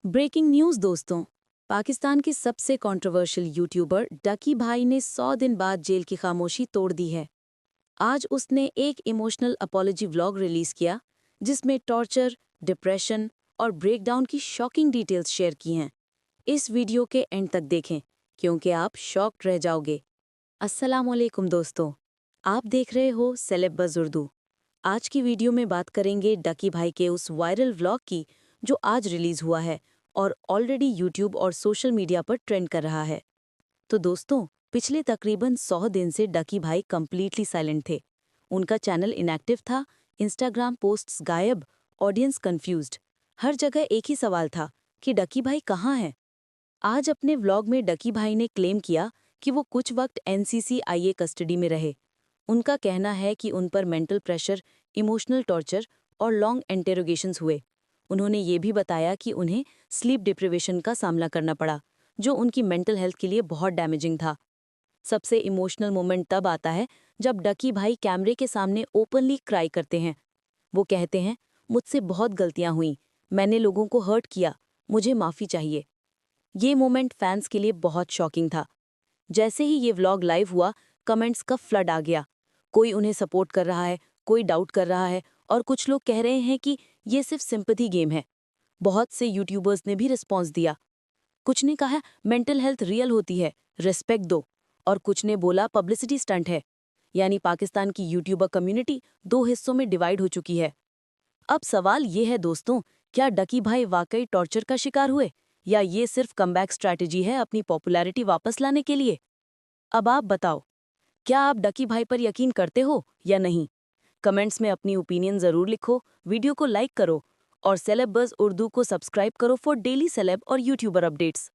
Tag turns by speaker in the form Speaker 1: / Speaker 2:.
Speaker 1: Breaking news दोस्तों। पाकिस्तान के सबसे कंट्रोवर्शियल यूट्यूबर डकी भाई ने 100 दिन बाद जेल की खामोशी तोड़ दी है। आज उसने एक इमोशनल अपॉलॉजी व्लॉग रिलीज किया जिसमें टॉर्चर, डिप्रेशन और ब्रेकडाउन की शॉकिंग डिटेल्स शेयर की हैं। इस वीडियो के एंड तक देखें क्योंकि आप शॉक्ड रह जाओगे। अस्सलाम वालेकुम दोस्तों, आप देख रहे हो सेलेब बज़ उर्दू। आज की वीडियो में बात करेंगे डकी भाई के उस वायरल व्लॉग की जो आज रिलीज हुआ है और ऑलरेडी यूट्यूब और सोशल मीडिया पर ट्रेंड कर रहा है। तो दोस्तों, पिछले तकरीबन 100 दिन से डकी भाई कंप्लीटली साइलेंट थे। उनका चैनल इनएक्टिव था, इंस्टाग्राम पोस्ट्स गायब, ऑडियंस कंफ्यूज्ड। हर जगह एक ही सवाल था कि डकी भाई कहाँ हैं। आज अपने व्लॉग में डकी भाई ने क्लेम किया कि वो कुछ वक्त एनसीसीआईए कस्टडी में रहे। उनका कहना है कि उन पर मेंटल प्रेशर, इमोशनल टॉर्चर और लॉन्ग इंटेरोगेशंस हुए। उन्होंने ये भी बताया कि उन्हें स्लीप डिप्रिवेशन का सामना करना पड़ा, जो उनकी मेंटल हेल्थ के लिए बहुत डैमेजिंग था। सबसे इमोशनल मोमेंट तब आता है जब डकी भाई कैमरे के सामने ओपनली क्राई करते हैं। वो कहते हैं, मुझसे बहुत गलतियां हुई, मैंने लोगों को हर्ट किया, मुझे माफ़ी चाहिए। ये मोमेंट फैंस के लिए बहुत शॉकिंग था। जैसे ही ये व्लॉग लाइव हुआ, कमेंट्स का फ्लड आ गया। कोई उन्हें सपोर्ट कर रहा है, कोई डाउट कर रहा है और कुछ लोग कह रहे हैं कि ये सिर्फ सिंपैथी गेम है। बहुत से यूट्यूबर्स ने भी रिस्पॉन्स दिया। कुछ ने कहा मेंटल हेल्थ रियल होती है, रिस्पेक्ट दो, और कुछ ने बोला पब्लिसिटी स्टंट है। यानी पाकिस्तान की यूट्यूबर कम्युनिटी दो हिस्सों में डिवाइड हो चुकी है। अब सवाल ये है दोस्तों, क्या डकी भाई वाकई टॉर्चर का शिकार हुए या ये सिर्फ कमबैक स्ट्रैटेजी है अपनी पॉपुलैरिटी वापस लाने के लिए? अब आप बताओ, क्या आप डकी भाई पर यकीन करते हो या नहीं? कमेंट्स में अपनी ओपिनियन ज़रूर लिखो, वीडियो को लाइक करो और सेलेब बज़ उर्दू को सब्सक्राइब करो फॉर डेली सेलेब और यूट्यूबर अपडेट्स।